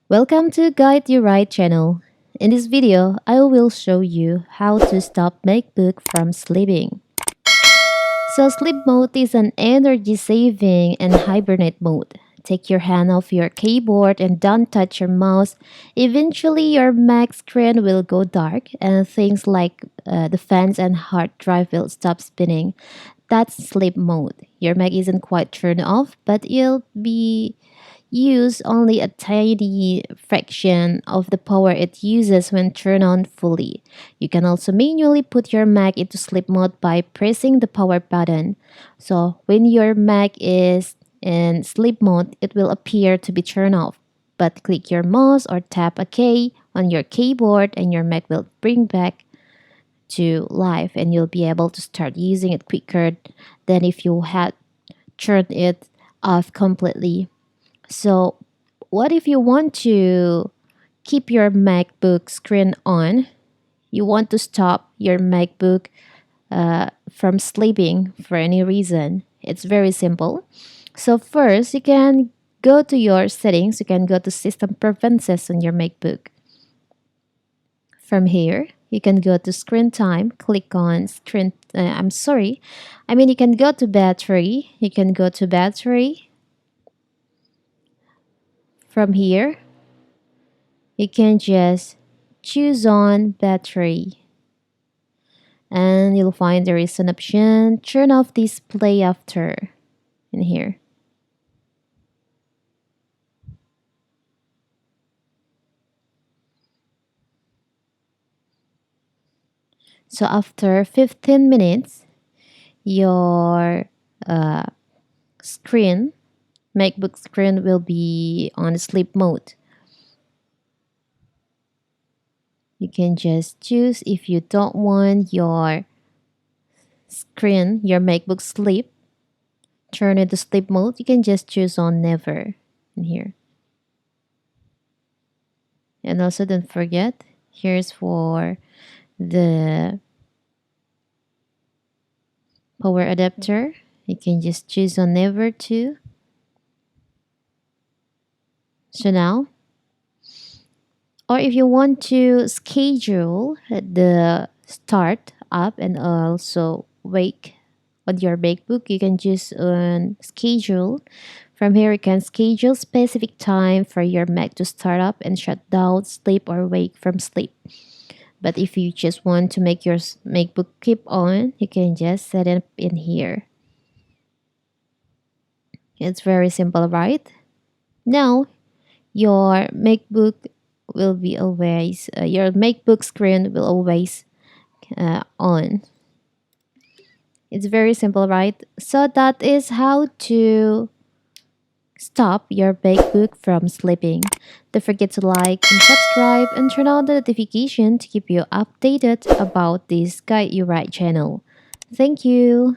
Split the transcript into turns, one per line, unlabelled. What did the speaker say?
Welcome to Guide You Right channel. In this video, I will show you how to stop Macbook from sleeping. So sleep mode is an energy saving and hibernate mode. Take your hand off your keyboard and don't touch your mouse. Eventually, your Mac screen will go dark and things like the fans and hard drive will stop spinning. That's sleep mode. Your Mac isn't quite turned off, but it'll be use only a tiny fraction of the power it uses when turned on fully. You can also manually put your Mac into sleep mode by pressing the power button. So when your Mac is in sleep mode, it will appear to be turned off. But click your mouse or tap a key on your keyboard and your Mac will bring back to life and you'll be able to start using it quicker than if you had turned it off completely. So, what if you want to keep your MacBook screen on? You want to stop your MacBook from sleeping for any reason. It's very simple. So, first, you can go to your settings, you can go to System Preferences on your MacBook. From here, you can go to Screen Time, click on Screen. You can go to Battery. You can go to Battery. From here, you can just choose on battery and you'll find there is an option turn off display after in here. So after 15 minutes, your screen, MacBook screen will be on sleep mode. You can just choose if you don't want your screen, your MacBook sleep, turn it to sleep mode. You can just choose on never in here. And also don't forget, here's for the power adapter. You can just choose on never to. So now, or if you want to schedule the start up and also wake on your MacBook, you can just schedule. From here, you can schedule specific time for your Mac to start up and shut down, sleep or wake from sleep. But if you just want to make your MacBook keep on, you can just set it in here. It's very simple, right? Now, your MacBook will be always, your MacBook screen will always on. It's very simple, right? So that is how to stop your MacBook from sleeping. Don't forget to like and subscribe and turn on the notification to keep you updated about this Guide You Right channel. Thank you.